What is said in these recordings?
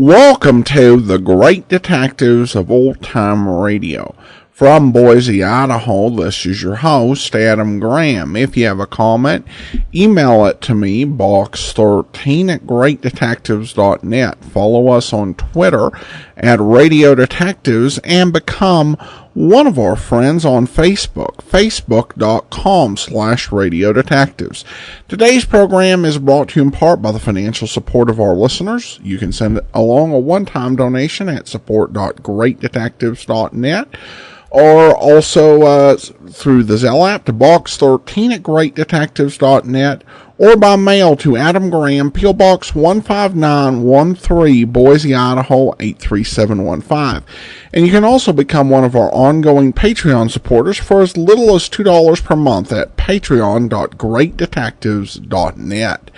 Welcome to the Great Detectives of Old Time Radio. From Boise, Idaho, this is your host, Adam Graham. If you have a comment, email it to me, box13@greatdetectives.net. Follow us on Twitter at Radio Detectives and become one of our friends on Facebook, facebook.com/Radio Detectives. Today's program is brought to you in part by the financial support of our listeners. You can send along a one-time donation at support.greatdetectives.net. Or also through the Zelle app to box13@greatdetectives.net, or by mail to Adam Graham, P.O. Box 15913, Boise, Idaho 83715. And you can also become one of our ongoing Patreon supporters for as little as $2 per month at patreon.greatdetectives.net.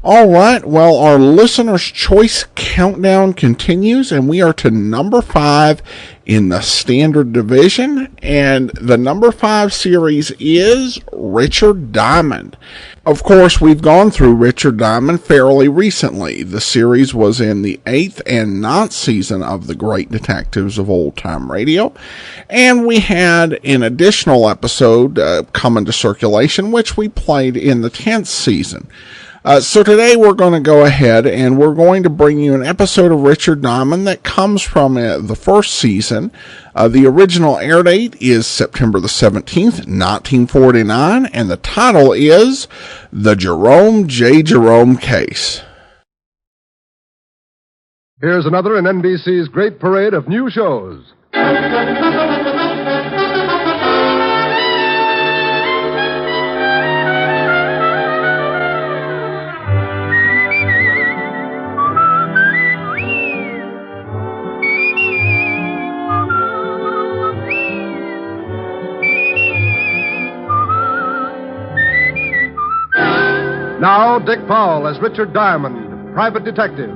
All right, well, our listener's choice countdown continues, and we are to number 5 in the standard division, and the number 5 series is Richard Diamond. Of course, we've gone through Richard Diamond fairly recently. The series was in the 8th and 9th season of the Great Detectives of Old Time Radio, and we had an additional episode come into circulation, which we played in the 10th season. So today we're going to go ahead and we're going to bring you an episode of Richard Diamond that comes from the first season. The original air date is September the 17th, 1949, and the title is The Jerome J. Jerome Case. Here's another in NBC's great parade of new shows. Now, Dick Powell as Richard Diamond, private detective.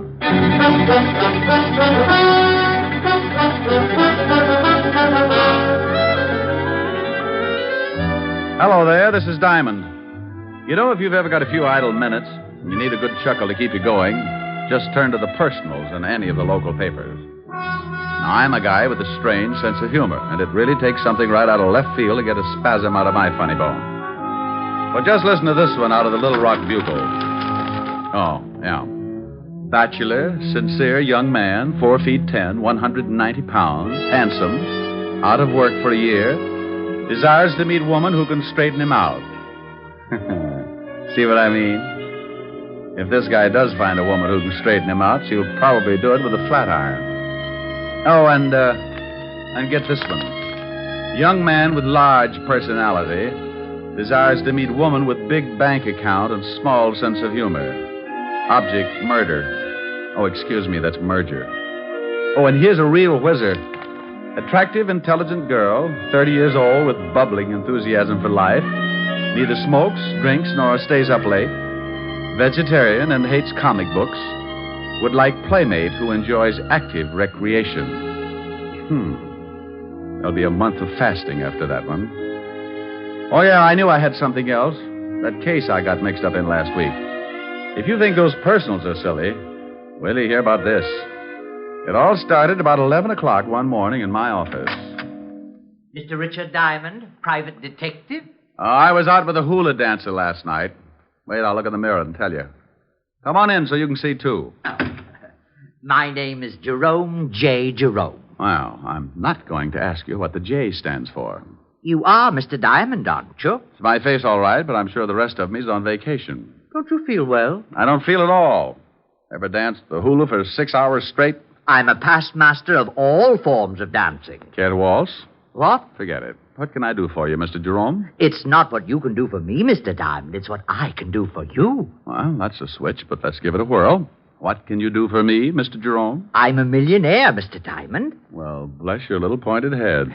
Hello there, this is Diamond. You know, if you've ever got a few idle minutes and you need a good chuckle to keep you going, just turn to the personals in any of the local papers. Now, I'm a guy with a strange sense of humor, and it really takes something right out of left field to get a spasm out of my funny bone. Well, just listen to this one out of the Little Rock Bugle. Oh, yeah. Bachelor, sincere young man, 4 feet 10, 190 pounds, handsome, out of work for a year, desires to meet woman who can straighten him out. See what I mean? If this guy does find a woman who can straighten him out, she'll probably do it with a flat iron. Oh, and get this one. Young man with large personality desires to meet woman with big bank account and small sense of humor. Object, murder. Oh, excuse me, that's merger. Oh, and here's a real whizzer. Attractive, intelligent girl, 30 years old with bubbling enthusiasm for life. Neither smokes, drinks, nor stays up late. Vegetarian and hates comic books. Would like playmate who enjoys active recreation. There'll be a month of fasting after that one. Oh, yeah, I knew I had something else. That case I got mixed up in last week. If you think those personals are silly, wait till you hear about this. It all started about 11 o'clock one morning in my office. Mr. Richard Diamond, private detective? I was out with a hula dancer last night. Wait, I'll look in the mirror and tell you. Come on in so you can see, too. My name is Jerome J. Jerome. Well, I'm not going to ask you what the J stands for. You are Mr. Diamond, aren't you? It's my face, all right, but I'm sure the rest of me's on vacation. Don't you feel well? I don't feel at all. Ever danced the hula for 6 hours straight? I'm a past master of all forms of dancing. Care to waltz? What? Forget it. What can I do for you, Mr. Jerome? It's not what you can do for me, Mr. Diamond. It's what I can do for you. Well, that's a switch, but let's give it a whirl. What can you do for me, Mr. Jerome? I'm a millionaire, Mr. Diamond. Well, bless your little pointed head.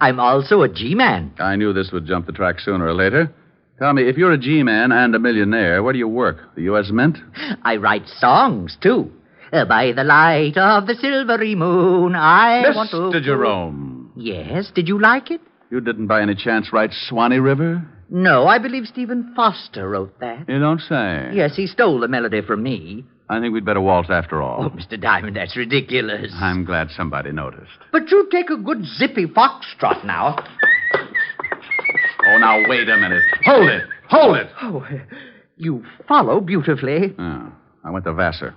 I'm also a G-man. I knew this would jump the track sooner or later. Tell me, if you're a G-man and a millionaire, where do you work? The U.S. Mint? I write songs, too. By the light of the silvery moon, I want to... Mr. Jerome. Yes, did you like it? You didn't by any chance write Swanee River? No, I believe Stephen Foster wrote that. You don't say. Yes, he stole the melody from me. I think we'd better waltz after all. Oh, Mr. Diamond, that's ridiculous. I'm glad somebody noticed. But you take a good zippy foxtrot now. Oh, now, wait a minute. Hold it! Hold it! Oh, you follow beautifully. Oh, I went to Vassar.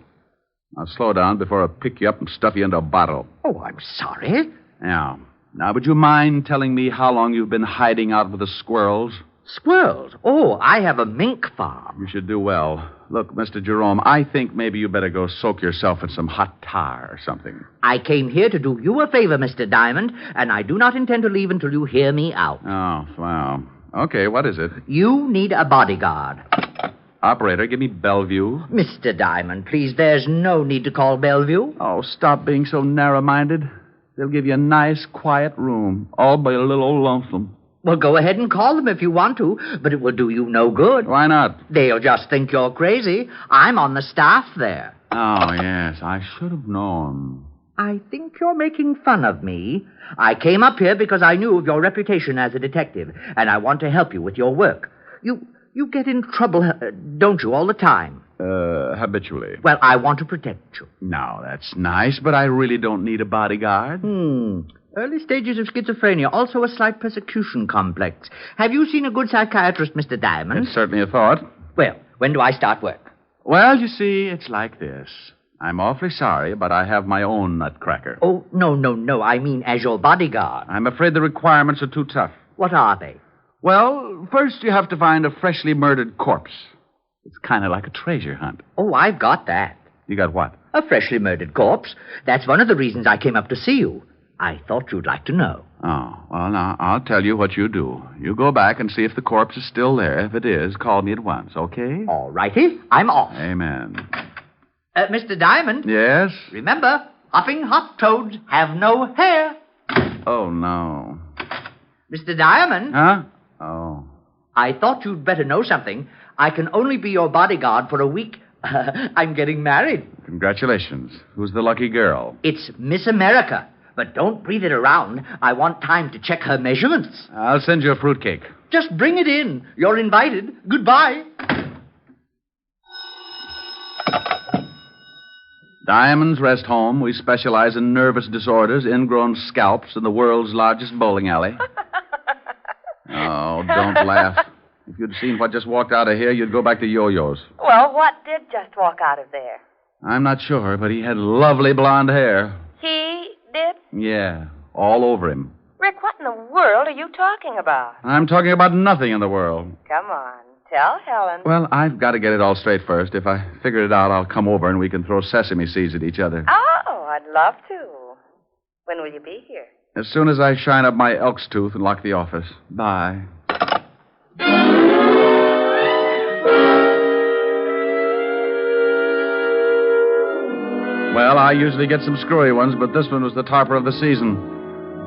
Now, slow down before I pick you up and stuff you into a bottle. Oh, I'm sorry. Yeah. Now, would you mind telling me how long you've been hiding out with the squirrels? Squirrels? Oh, I have a mink farm. You should do well. Look, Mr. Jerome, I think maybe you better go soak yourself in some hot tar or something. I came here to do you a favor, Mr. Diamond, and I do not intend to leave until you hear me out. Oh, wow. Okay, what is it? You need a bodyguard. Operator, give me Bellevue. Mr. Diamond, please, there's no need to call Bellevue. Oh, stop being so narrow-minded. They'll give you a nice, quiet room, all by a little old lonesome. Well, go ahead and call them if you want to, but it will do you no good. Why not? They'll just think you're crazy. I'm on the staff there. Oh, yes, I should have known. I think you're making fun of me. I came up here because I knew of your reputation as a detective, and I want to help you with your work. You get in trouble, don't you, all the time? Habitually. Well, I want to protect you. Now, that's nice, but I really don't need a bodyguard. Early stages of schizophrenia, also a slight persecution complex. Have you seen a good psychiatrist, Mr. Diamond? It's certainly a thought. Well, when do I start work? Well, you see, it's like this. I'm awfully sorry, but I have my own nutcracker. Oh, no. I mean as your bodyguard. I'm afraid the requirements are too tough. What are they? Well, first you have to find a freshly murdered corpse. It's kind of like a treasure hunt. Oh, I've got that. You got what? A freshly murdered corpse. That's one of the reasons I came up to see you. I thought you'd like to know. Oh, well, now, I'll tell you what you do. You go back and see if the corpse is still there. If it is, call me at once, okay? All righty. I'm off. Amen. Mr. Diamond? Yes? Remember, hopping hop toads have no hair. Oh, no. Mr. Diamond? Huh? Oh. I thought you'd better know something. I can only be your bodyguard for a week. I'm getting married. Congratulations. Who's the lucky girl? It's Miss America. But don't breathe it around. I want time to check her measurements. I'll send you a fruitcake. Just bring it in. You're invited. Goodbye. Diamond's Rest Home. We specialize in nervous disorders, ingrown scalps, and the world's largest bowling alley. Oh, don't laugh. If you'd seen what just walked out of here, you'd go back to yo-yos. Well, what did just walk out of there? I'm not sure, but he had lovely blonde hair. He did? Yeah, all over him. Rick, what in the world are you talking about? I'm talking about nothing in the world. Come on, tell Helen. Well, I've got to get it all straight first. If I figure it out, I'll come over and we can throw sesame seeds at each other. Oh, I'd love to. When will you be here? As soon as I shine up my elk's tooth and lock the office. Bye. Well, I usually get some screwy ones, but this one was the topper of the season.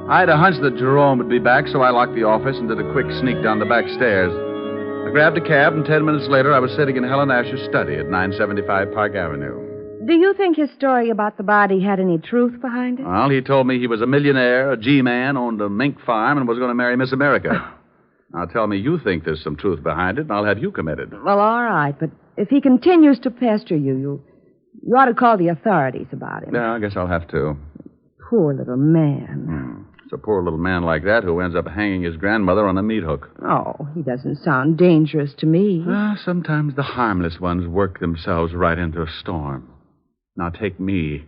I had a hunch that Jerome would be back, so I locked the office and did a quick sneak down the back stairs. I grabbed a cab, and 10 minutes later, I was sitting in Helen Asher's study at 975 Park Avenue. Do you think his story about the body had any truth behind it? Well, he told me he was a millionaire, a G-man, owned a mink farm, and was going to marry Miss America. Now, tell me you think there's some truth behind it, and I'll have you committed. Well, all right, but if he continues to pester you ought to call the authorities about him. Yeah, I guess I'll have to. Poor little man. It's a poor little man like that who ends up hanging his grandmother on a meat hook. Oh, he doesn't sound dangerous to me. Sometimes the harmless ones work themselves right into a storm. Now, take me.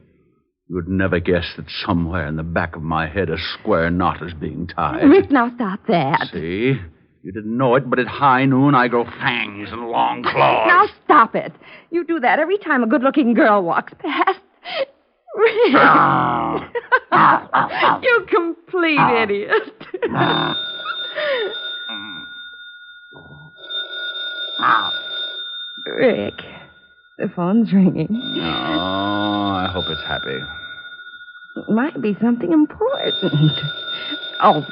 You'd never guess that somewhere in the back of my head a square knot is being tied. Rick, now stop that. See? You didn't know it, but at high noon I grow fangs and long claws. Now stop it. You do that every time a good-looking girl walks past. Rick. You complete idiot. Rick, the phone's ringing. Oh, I hope it's happy. It might be something important. Oh,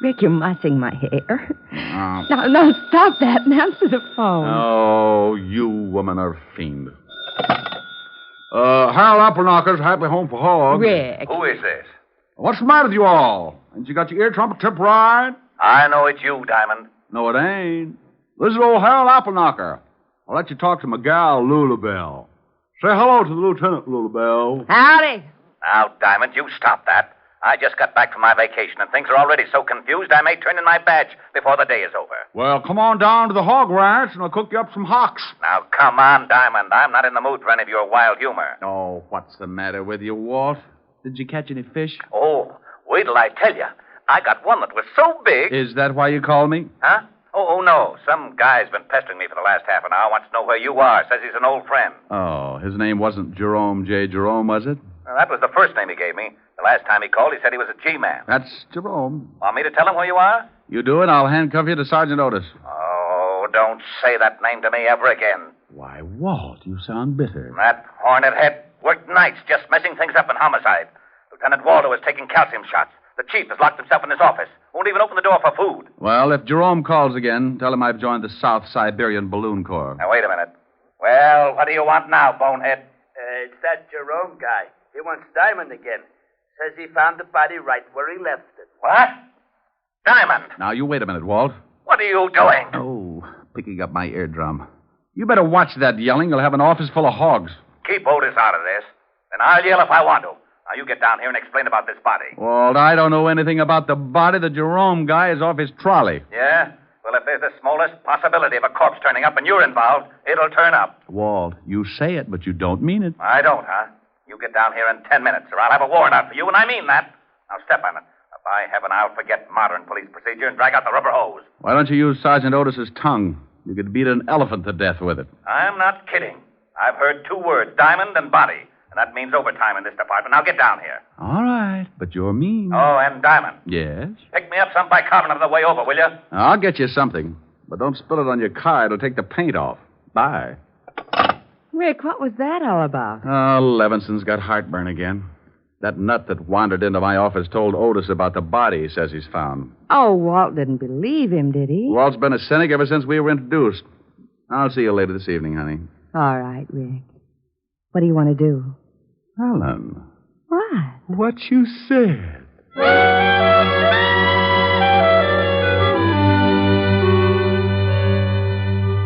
Rick, you're mussing my hair. Now, stop that and answer the phone. Oh, you woman are a fiend. Harold Appleknocker's Happy Home for Hogs. Rick. Who is this? What's the matter with you all? Ain't you got your ear trumpet tip right? I know it's you, Diamond. No, it ain't. This is old Harold Appleknocker. I'll let you talk to my gal, Lulabelle. Say hello to the lieutenant, Little Bell. Howdy. Now, Diamond, you stop that. I just got back from my vacation, and things are already so confused I may turn in my badge before the day is over. Well, come on down to the hog ranch, and I'll cook you up some hocks. Now, come on, Diamond. I'm not in the mood for any of your wild humor. Oh, what's the matter with you, Walt? Did you catch any fish? Oh, wait till I tell you. I got one that was so big. Is that why you called me? Huh? Oh, no. Some guy's been pestering me for the last half an hour. Wants to know where you are. Says he's an old friend. Oh, his name wasn't Jerome J. Jerome, was it? Well, that was the first name he gave me. The last time he called, he said he was a G-man. That's Jerome. Want me to tell him where you are? You do it, I'll handcuff you to Sergeant Otis. Oh, don't say that name to me ever again. Why, Walt, you sound bitter. That hornet head worked nights just messing things up in homicide. Lieutenant Waldo was taking calcium shots. The chief has locked himself in his office. Won't even open the door for food. Well, if Jerome calls again, tell him I've joined the South Siberian Balloon Corps. Now, wait a minute. Well, what do you want now, bonehead? It's that Jerome guy. He wants Diamond again. Says he found the body right where he left it. What? Diamond! Now, you wait a minute, Walt. What are you doing? Oh, picking up my eardrum. You better watch that yelling. You'll have an office full of hogs. Keep Otis out of this. Then I'll yell if I want to. Now, you get down here and explain about this body. Walt, I don't know anything about the body. The Jerome guy is off his trolley. Yeah? Well, if there's the smallest possibility of a corpse turning up and you're involved, it'll turn up. Walt, you say it, but you don't mean it. I don't, huh? You get down here in 10 minutes, or I'll have a warrant out for you, and I mean that. Now, step on it. If I haven't, I'll forget modern police procedure and drag out the rubber hose. Why don't you use Sergeant Otis's tongue? You could beat an elephant to death with it. I'm not kidding. I've heard 2 words, diamond and body, and that means overtime in this department. Now, get down here. All right, but you're mean. Oh, and Diamond. Yes? Pick me up some bicarbonate on the way over, will you? I'll get you something, but don't spill it on your car. It'll take the paint off. Bye. Rick, what was that all about? Oh, Levinson's got heartburn again. That nut that wandered into my office told Otis about the body he says he's found. Oh, Walt didn't believe him, did he? Walt's been a cynic ever since we were introduced. I'll see you later this evening, honey. All right, Rick. What do you want to do? Helen. What? What you said.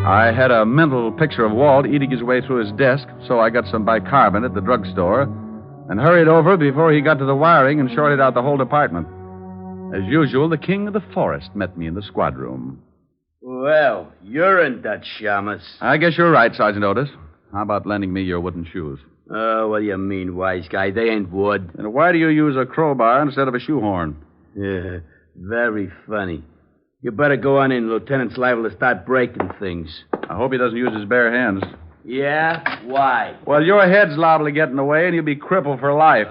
I had a mental picture of Walt eating his way through his desk, so I got some bicarbonate at the drugstore and hurried over before he got to the wiring and shorted out the whole department. As usual, the king of the forest met me in the squad room. Well, you're in Dutch, Shamus. I guess you're right, Sergeant Otis. How about lending me your wooden shoes? Oh, what do you mean, wise guy? They ain't wood. And why do you use a crowbar instead of a shoehorn? Yeah, very funny. You better go on in. Lieutenant's liable to start breaking things. I hope he doesn't use his bare hands. Yeah? Why? Well, your head's liable to get in the way, and you'll be crippled for life.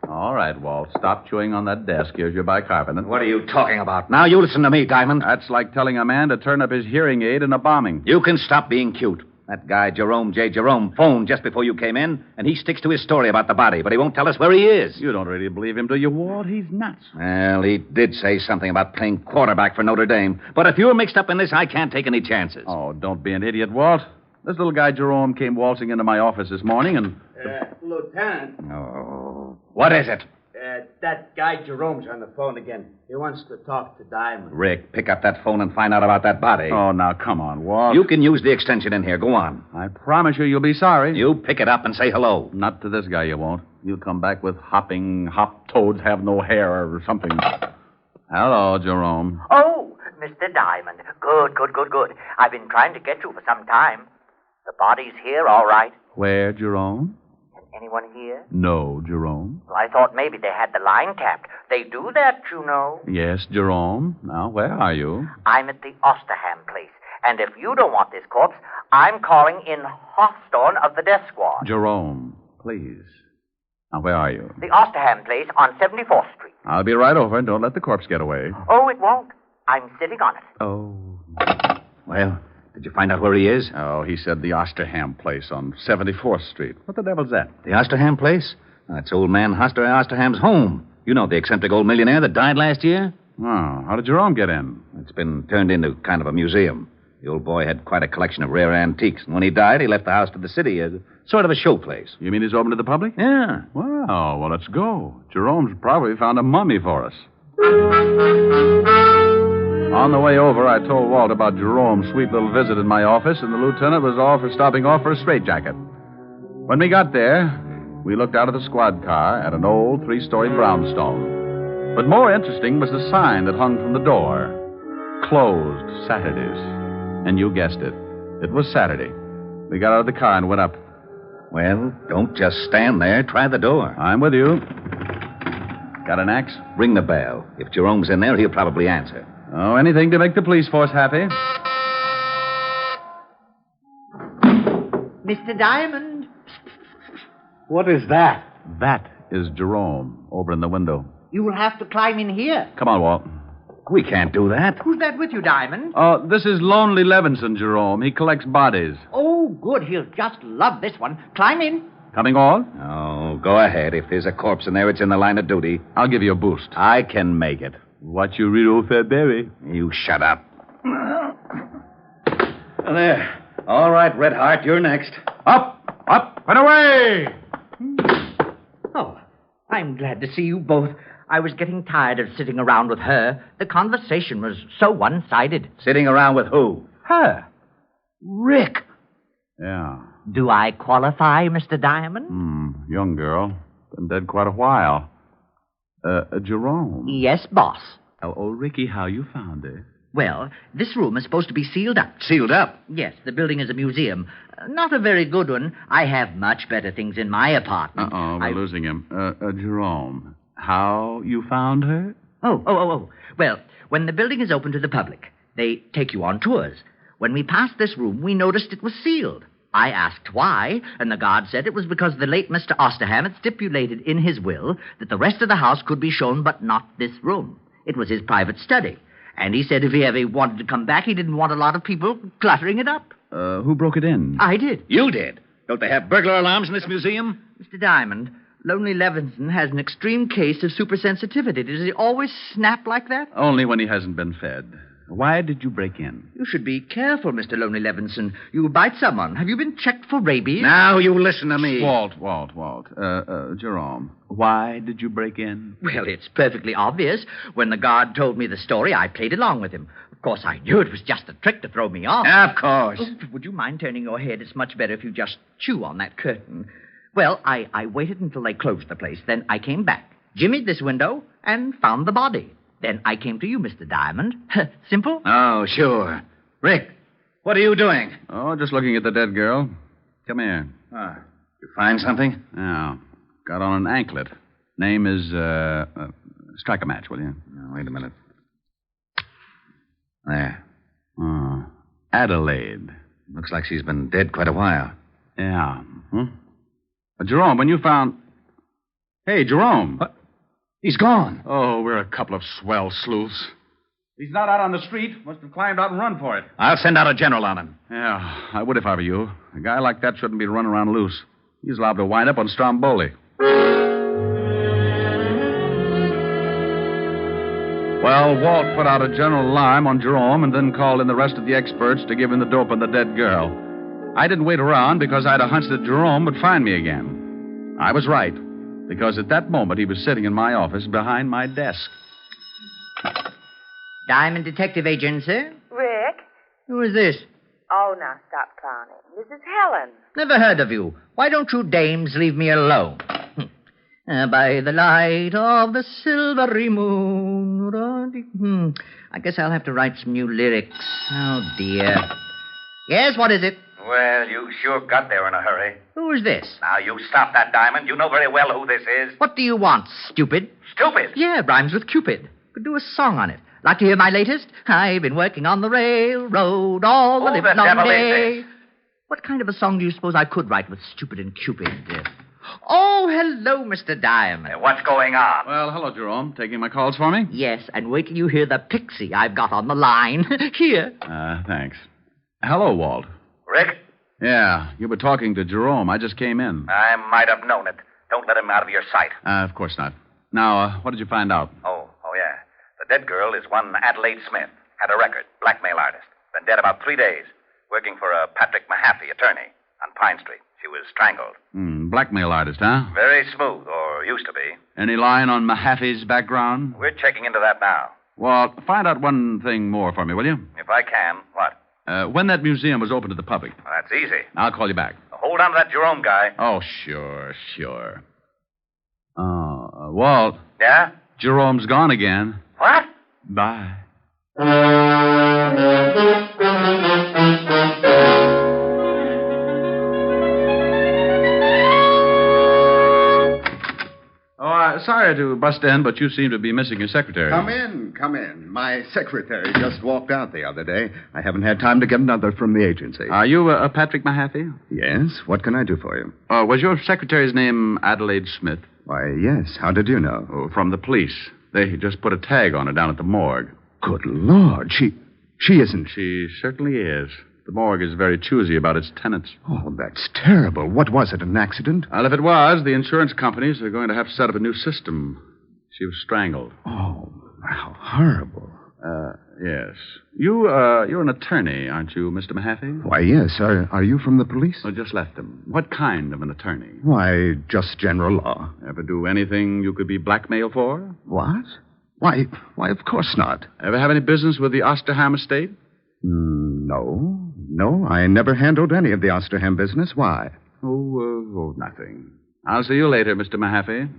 All right, Walt. Stop chewing on that desk. Here's your bicarbonate. What are you talking about? Now, you listen to me, Diamond. That's like telling a man to turn up his hearing aid in a bombing. You can stop being cute. That guy, Jerome J. Jerome, phoned just before you came in, and he sticks to his story about the body, but he won't tell us where he is. You don't really believe him, do you, Walt? He's nuts. Well, he did say something about playing quarterback for Notre Dame. But if you're mixed up in this, I can't take any chances. Oh, don't be an idiot, Walt. This little guy, Jerome, came waltzing into my office this morning and... Lieutenant. Oh, what is it? That guy Jerome's on the phone again. He wants to talk to Diamond. Rick, pick up that phone and find out about that body. Oh, now, come on, Walt. You can use the extension in here. Go on. I promise you'll be sorry. You pick it up and say hello. Not to this guy, you won't. You'll come back with hopping, hop toads have no hair or something. Hello, Jerome. Oh, Mr. Diamond. Good. I've been trying to get you for some time. The body's here, all right. Where, Jerome? Anyone here? No, Jerome. Well, I thought maybe they had the line tapped. They do that, you know. Yes, Jerome. Now, where are you? I'm at the Osterham place. And if you don't want this corpse, I'm calling in Hawthorne of the death squad. Jerome, please. Now, where are you? The Osterham place on 74th Street. I'll be right over, and don't let the corpse get away. Oh, it won't. I'm sitting on it. Oh. Well, did you find out where he is? Oh, he said the Osterham place on 74th Street. What the devil's that? The Osterham place? That's old man Osterham's home. You know, the eccentric old millionaire that died last year? Oh, how did Jerome get in? It's been turned into kind of a museum. The old boy had quite a collection of rare antiques, and when he died, he left the house to the city as sort of a showplace. You mean he's open to the public? Yeah. Well, let's go. Jerome's probably found a mummy for us. On the way over, I told Walt about Jerome's sweet little visit in my office, and the lieutenant was all for stopping off for a straitjacket. When we got there, we looked out of the squad car at an old 3-story brownstone. But more interesting was the sign that hung from the door. Closed Saturdays. And you guessed it. It was Saturday. We got out of the car and went up. Well, don't just stand there. Try the door. I'm with you. Got an axe? Ring the bell. If Jerome's in there, he'll probably answer. Oh, anything to make the police force happy. Mr. Diamond. What is that? That is Jerome over in the window. You will have to climb in here. Come on, Walt. We can't do that. Who's that with you, Diamond? Oh, this is Lonely Levinson, Jerome. He collects bodies. Oh, good. He'll just love this one. Climb in. Coming on? Oh, go ahead. If there's a corpse in there, it's in the line of duty. I'll give you a boost. I can make it. What you read, old Fairberry? You shut up. There. All right, Red Heart, you're next. Up, up, and away! Oh, I'm glad to see you both. I was getting tired of sitting around with her. The conversation was so one-sided. Sitting around with who? Her. Rick. Yeah. Do I qualify, Mr. Diamond? Young girl. Been dead quite a while. Jerome. Yes, boss. Oh, Ricky, how you found her? Well, this room is supposed to be sealed up. Sealed up? Yes, the building is a museum. Not a very good one. I have much better things in my apartment. We're losing him. Jerome, how you found her? Oh. Well, when the building is open to the public, they take you on tours. When we passed this room, we noticed it was sealed. I asked why, and the guard said it was because the late Mr. Osterham had stipulated in his will that the rest of the house could be shown, but not this room. It was his private study. And he said if he ever wanted to come back, he didn't want a lot of people cluttering it up. Who broke it in? I did. You did. Don't they have burglar alarms in this museum? Mr. Diamond, Lonely Levinson has an extreme case of supersensitivity. Does he always snap like that? Only when he hasn't been fed. Why did you break in? You should be careful, Mr. Lonely Levinson. You'll bite someone. Have you been checked for rabies? Now you listen to me. Walt. Jerome, why did you break in? Well, it's perfectly obvious. When the guard told me the story, I played along with him. Of course, I knew it was just a trick to throw me off. Of course. Oh, would you mind turning your head? It's much better if you just chew on that curtain. Well, I waited until they closed the place. Then I came back, jimmied this window, and found the body. Then I came to you, Mr. Diamond. Simple? Oh, sure. Rick, what are you doing? Oh, just looking at the dead girl. Come here. You find something? Yeah. Got on an anklet. Name is, strike a match, will you? Wait a minute. There. Oh, Adelaide. Looks like she's been dead quite a while. Yeah. Jerome, when you found... Hey, Jerome. What? He's gone. Oh, we're a couple of swell sleuths. He's not out on the street. Must have climbed out and run for it. I'll send out a general on him. Yeah, I would if I were you. A guy like that shouldn't be running around loose. He's liable to wind up on Stromboli. Well, Walt put out a general alarm on Jerome and then called in the rest of the experts to give him the dope on the dead girl. I didn't wait around because I had a hunch that Jerome would find me again. I was right, because at that moment he was sitting in my office behind my desk. Diamond Detective Agency? Rick? Who is this? Oh, now stop clowning. This is Helen. Never heard of you. Why don't you dames leave me alone? By the light of the silvery moon. I guess I'll have to write some new lyrics. Oh, dear. Yes, what is it? Well, you sure got there in a hurry. Who is this? Now, you stop that, Diamond. You know very well who this is. What do you want, stupid? Stupid? Yeah, rhymes with Cupid. Could do a song on it. Like to hear my latest? I've been working on the railroad all the livelong devil day. is this? What kind of a song do you suppose I could write with Stupid and Cupid? Oh, hello, Mr. Diamond. What's going on? Well, hello, Jerome. Taking my calls for me? Yes, and wait till you hear the pixie I've got on the line. Here. Thanks. Hello, Walt. Rick? Yeah, you were talking to Jerome. I just came in. I might have known it. Don't let him out of your sight. Of course not. Now, what did you find out? Oh, yeah. The dead girl is one Adelaide Smith. Had a record, blackmail artist. Been dead about 3 days. Working for a Patrick Mahaffey, attorney, on Pine Street. She was strangled. Blackmail artist, huh? Very smooth, or used to be. Any line on Mahaffey's background? We're checking into that now. Well, find out one thing more for me, will you? If I can, what? When that museum was open to the public. Well, that's easy. I'll call you back. Hold on to that Jerome guy. Oh, sure. Walt. Yeah? Jerome's gone again. What? Bye. Sorry to bust in, but you seem to be missing your secretary. Come in. My secretary just walked out the other day. I haven't had time to get another from the agency. Are you Patrick Mahaffey? Yes. What can I do for you? Was your secretary's name Adelaide Smith? Why, yes. How did you know? Oh, from the police. They just put a tag on her down at the morgue. Good Lord. She isn't... She certainly is. The morgue is very choosy about its tenants. Oh, that's terrible. What was it, an accident? Well, if it was, the insurance companies are going to have to set up a new system. She was strangled. Oh, how horrible. Yes. You're an attorney, aren't you, Mr. Mahaffey? Why, yes. Are you from the police? I just left them. What kind of an attorney? Why, just general law. Ever do anything you could be blackmailed for? What? Why, of course not. Ever have any business with the Osterham estate? No, I never handled any of the Osterham business. Why? Oh, nothing. I'll see you later, Mr. Mahaffey.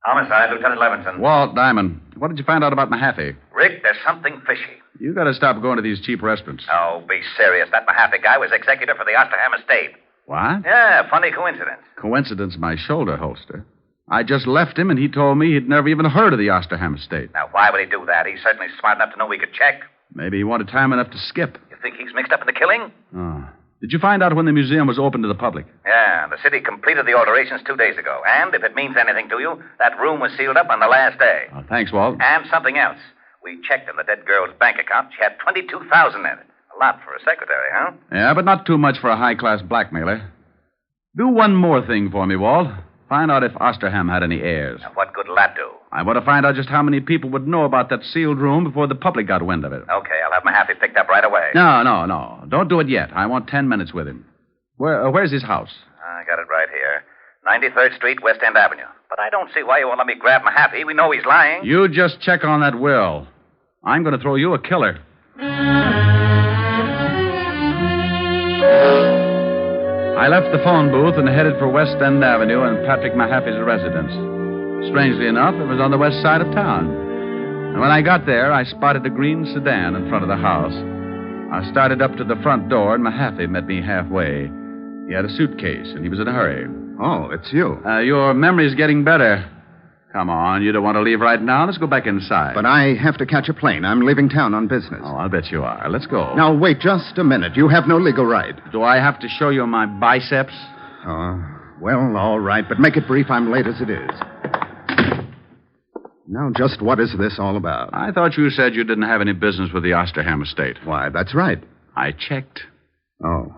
Homicide, Lieutenant Levinson. Walt, Diamond. What did you find out about Mahaffey? Rick, there's something fishy. You got to stop going to these cheap restaurants. Oh, be serious. That Mahaffey guy was executor for the Osterham estate. What? Yeah, funny coincidence. Coincidence, my shoulder holster. I just left him, and he told me he'd never even heard of the Osterham estate. Now, why would he do that? He's certainly smart enough to know we could check. Maybe he wanted time enough to skip. You think he's mixed up in the killing? Oh. Did you find out when the museum was open to the public? Yeah, the city completed the alterations 2 days ago. And if it means anything to you, that room was sealed up on the last day. Oh, thanks, Walt. And something else. We checked in the dead girl's bank account. She had $22,000 in it. A lot for a secretary, huh? Yeah, but not too much for a high-class blackmailer. Do one more thing for me, Walt. Find out if Osterham had any heirs. Now, what good will that do? I want to find out just how many people would know about that sealed room before the public got wind of it. Okay, I'll have Mahaffey picked up right away. No. Don't do it yet. I want 10 minutes with him. Where's his house? I got it right here. 93rd Street, West End Avenue. But I don't see why you won't let me grab Mahaffey. We know he's lying. You just check on that will. I'm going to throw you a killer. I left the phone booth and headed for West End Avenue and Patrick Mahaffey's residence. Strangely enough, it was on the west side of town. And when I got there, I spotted a green sedan in front of the house. I started up to the front door, and Mahaffey met me halfway. He had a suitcase, and he was in a hurry. Oh, it's you. Your memory's getting better. Come on, you don't want to leave right now? Let's go back inside. But I have to catch a plane. I'm leaving town on business. Oh, I'll bet you are. Let's go. Now, wait just a minute. You have no legal right. Do I have to show you my biceps? Well, all right, but make it brief. I'm late as it is. Now, just what is this all about? I thought you said you didn't have any business with the Osterham estate. Why, that's right. I checked. Oh.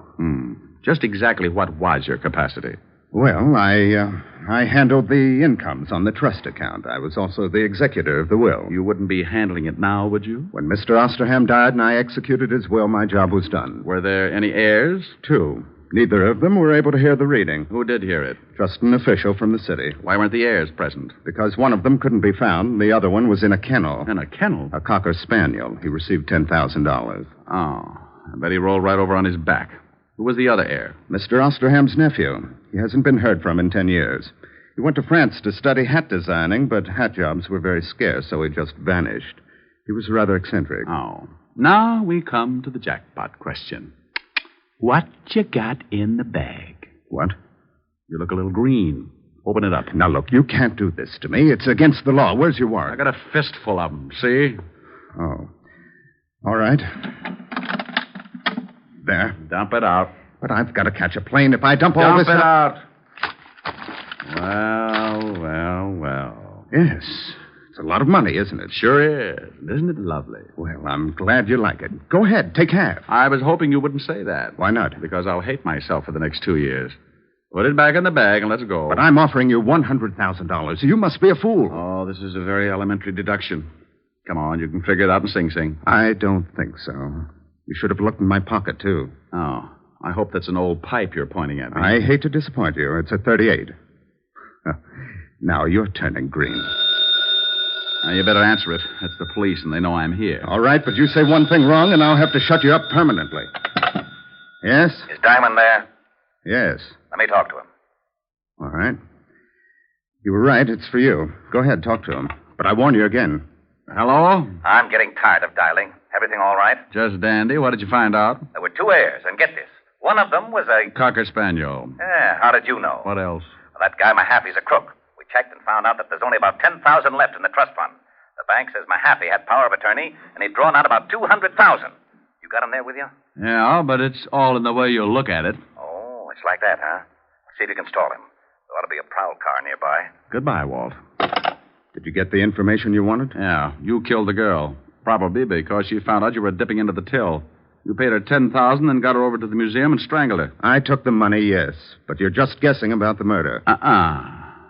Just exactly what was your capacity? Well, I handled the incomes on the trust account. I was also the executor of the will. You wouldn't be handling it now, would you? When Mr. Osterham died and I executed his will, my job was done. Were there any heirs? 2. Neither of them were able to hear the reading. Who did hear it? Just an official from the city. Why weren't the heirs present? Because one of them couldn't be found. The other one was in a kennel. In a kennel? A cocker spaniel. He received $10,000. Oh, I bet he rolled right over on his back. Who was the other heir? Mr. Osterham's nephew. He hasn't been heard from in 10 years. He went to France to study hat designing, but hat jobs were very scarce, so he just vanished. He was rather eccentric. Oh. Now we come to the jackpot question. What you got in the bag? What? You look a little green. Open it up. Now, look, you can't do this to me. It's against the law. Where's your warrant? I got a fistful of them, see? Oh. All right. There. Dump it out. But I've got to catch a plane. If I dump all this... Dump it out. Well. Yes. It's a lot of money, isn't it? Sure is. Isn't it lovely? Well, I'm glad you like it. Go ahead. Take half. I was hoping you wouldn't say that. Why not? Because I'll hate myself for the next 2 years. Put it back in the bag and let's go. But I'm offering you $100,000. You must be a fool. Oh, this is a very elementary deduction. Come on, you can figure it out in Sing Sing. I don't think so. You should have looked in my pocket, too. Oh, I hope that's an old pipe you're pointing at me. I hate to disappoint you. It's a 38. Now you're turning green. Now, you better answer it. That's the police, and they know I'm here. All right, but you say one thing wrong, and I'll have to shut you up permanently. Yes? Is Diamond there? Yes. Let me talk to him. All right. You were right. It's for you. Go ahead, talk to him. But I warn you again. Hello? I'm getting tired of dialing. Everything all right? Just dandy. What did you find out? There were 2 heirs, and get this. One of them was a... Cocker Spaniel. Yeah, how did you know? What else? Well, that guy Mahaffey's a crook. We checked and found out that there's only about 10,000 left in the trust fund. The bank says Mahaffey had power of attorney, and he'd drawn out about 200,000. You got him there with you? Yeah, but it's all in the way you look at it. Oh, it's like that, huh? See if you can stall him. There ought to be a prowl car nearby. Goodbye, Walt. Did you get the information you wanted? Yeah, you killed the girl. Probably because she found out you were dipping into the till. You paid her $10,000 and got her over to the museum and strangled her. I took the money, yes. But you're just guessing about the murder.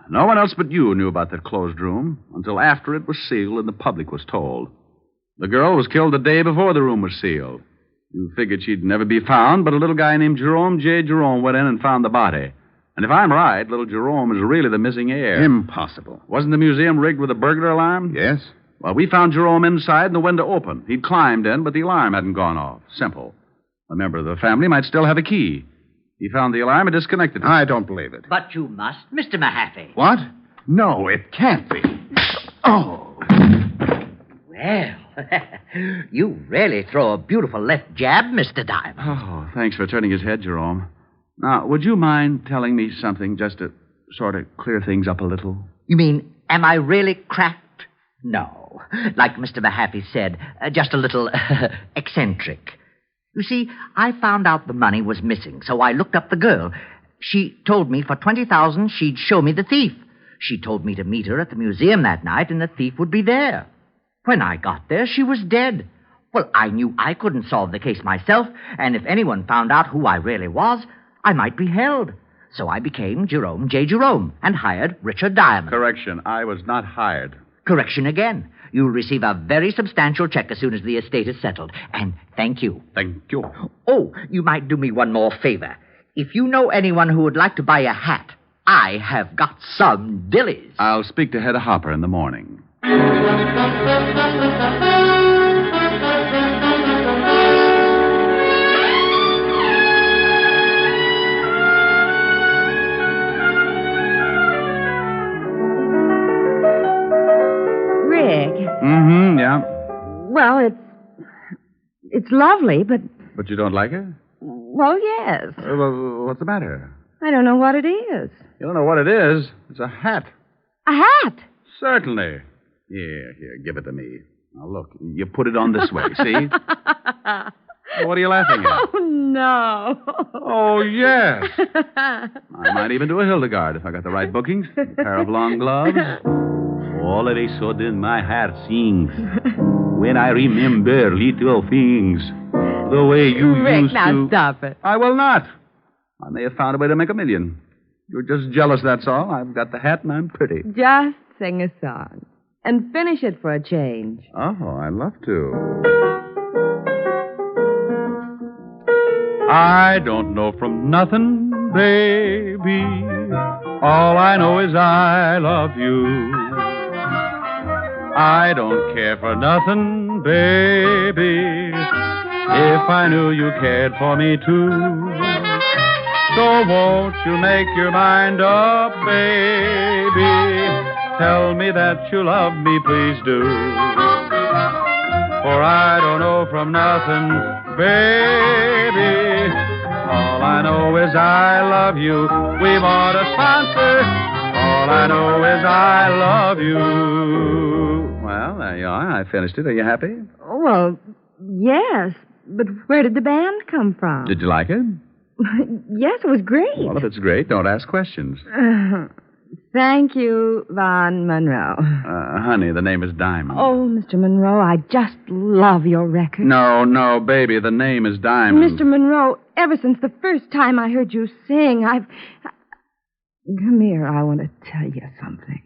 No one else but you knew about that closed room until after it was sealed and the public was told. The girl was killed the day before the room was sealed. You figured she'd never be found, but a little guy named Jerome, J. Jerome, went in and found the body. And if I'm right, little Jerome is really the missing heir. Impossible. Wasn't the museum rigged with a burglar alarm? Yes. Well, we found Jerome inside and the window open. He'd climbed in, but the alarm hadn't gone off. Simple. A member of the family might still have a key. He found the alarm and disconnected it. I don't believe it. But you must, Mr. Mahaffey. What? No, it can't be. Oh. Well, you really throw a beautiful left jab, Mr. Diamond. Oh, thanks for turning his head, Jerome. Now, would you mind telling me something just to sort of clear things up a little? You mean, am I really cracked? No. Like Mr. Mahaffey said, just a little eccentric. You see, I found out the money was missing, so I looked up the girl. She told me for $20,000 she'd show me the thief. She told me to meet her at the museum that night and the thief would be there. When I got there, she was dead. Well, I knew I couldn't solve the case myself, and if anyone found out who I really was, I might be held. So I became Jerome J. Jerome and hired Richard Diamond. Correction, I was not hired. Correction again. You'll receive a very substantial check as soon as the estate is settled. And thank you. Thank you. Oh, you might do me one more favor. If you know anyone who would like to buy a hat, I have got some dillies. I'll speak to Hedda Hopper in the morning. Mm-hmm, yeah. Well, it's lovely, but... But you don't like it? Well, yes. What's the matter? I don't know what it is. You don't know what it is? It's a hat. A hat? Certainly. Here, give it to me. Now, look, you put it on this way, see? What are you laughing at? Oh, no. Oh, yes. I might even do a Hildegard if I got the right bookings. A pair of long gloves. All of a sudden, my heart sings when I remember little things. The way you Rick, used now to... stop it. I will not. I may have found a way to make $1 million. You're just jealous, that's all. I've got the hat and I'm pretty. Just sing a song. And finish it for a change. Oh, I'd love to. I don't know from nothing, baby. All I know is I love you. I don't care for nothing, baby, if I knew you cared for me too. So won't you make your mind up, baby? Tell me that you love me, please do. For I don't know from nothing, baby. All I know is I love you. We want a sponsor. All I know is I love you. Well, there you are. I finished it. Are you happy? Well, yes. But where did the band come from? Did you like it? Yes, it was great. Well, if it's great, don't ask questions. Thank you, Von Monroe. Honey, the name is Diamond. Oh, Mr. Monroe, I just love your record. No, baby, the name is Diamond. Mr. Monroe, ever since the first time I heard you sing, Come here, I want to tell you something.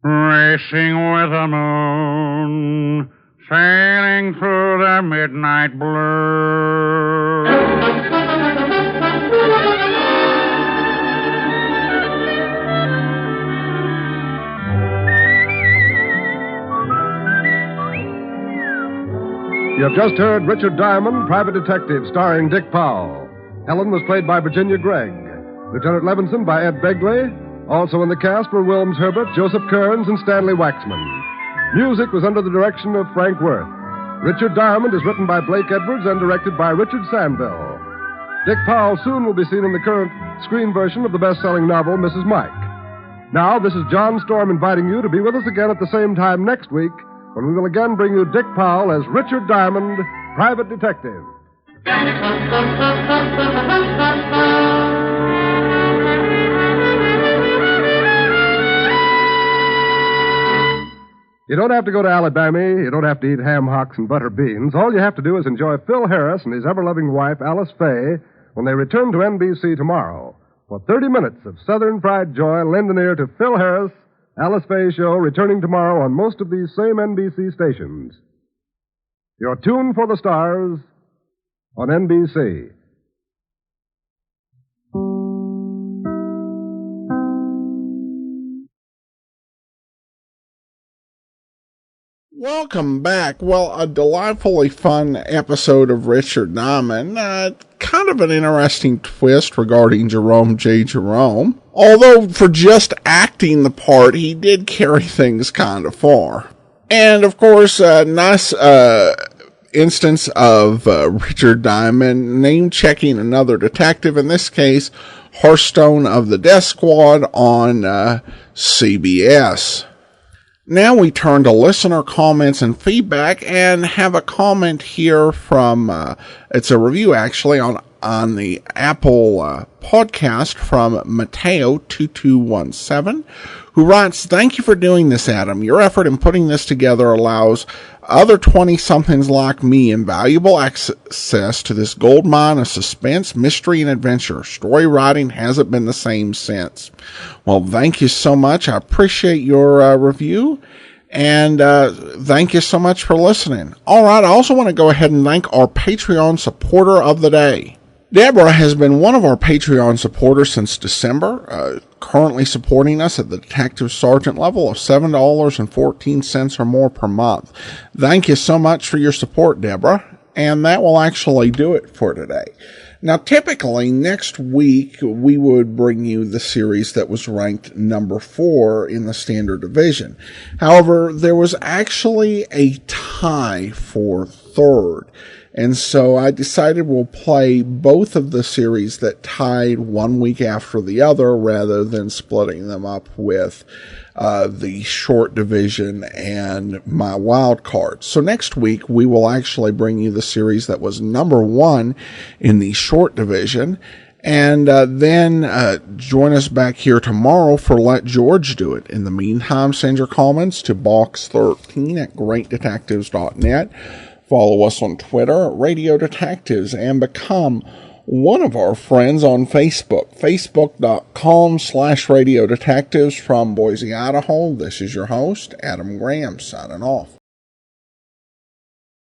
Racing with the moon, sailing through the midnight blue. You have just heard Richard Diamond, Private Detective, starring Dick Powell. Helen was played by Virginia Gregg. Lieutenant Levinson by Ed Begley. Also in the cast were Wilms Herbert, Joseph Kearns, and Stanley Waxman. Music was under the direction of Frank Worth. Richard Diamond is written by Blake Edwards and directed by Richard Sandville. Dick Powell soon will be seen in the current screen version of the best-selling novel, Mrs. Mike. Now, this is John Storm inviting you to be with us again at the same time next week, when we will again bring you Dick Powell as Richard Diamond, Private Detective. You don't have to go to Alabama. You don't have to eat ham hocks and butter beans. All you have to do is enjoy Phil Harris and his ever-loving wife, Alice Faye, when they return to NBC tomorrow. For 30 minutes of Southern Fried Joy, lend an ear to Phil Harris, Alice Faye Show, returning tomorrow on most of these same NBC stations. Your tune for the stars on NBC. Welcome back. Well, a delightfully fun episode of Richard Diamond. Kind of an interesting twist regarding Jerome J. Jerome. Although for just acting the part, he did carry things kind of far. And of course, a nice instance of Richard Diamond name-checking another detective, in this case, Hearthstone of the Death Squad on CBS. Now we turn to listener comments and feedback, and have a comment here from, it's a review actually on the Apple podcast from Mateo2217, who writes, "Thank you for doing this, Adam. Your effort in putting this together allows other 20-somethings like me invaluable access to this gold mine of suspense, mystery, and adventure. Story writing hasn't been the same since." Well, thank you so much. I appreciate your review, and thank you so much for listening. All right, I also want to go ahead and thank our Patreon supporter of the day. Deborah has been one of our Patreon supporters since December, currently supporting us at the Detective Sergeant level of $7.14 or more per month. Thank you so much for your support, Deborah, and that will actually do it for today. Now, typically, next week, we would bring you the series that was ranked number 4 in the Standard Division. However, there was actually a tie for third. And so I decided we'll play both of the series that tied one week after the other, rather than splitting them up with the short division and my wild card. So next week, we will actually bring you the series that was number 1 in the short division. And then join us back here tomorrow for Let George Do It. In the meantime, send your comments to box13@greatdetectives.net. Follow us on Twitter at Radio Detectives, and become one of our friends on Facebook, facebook.com/Radio Detectives. From Boise, Idaho, this is your host, Adam Graham, signing off.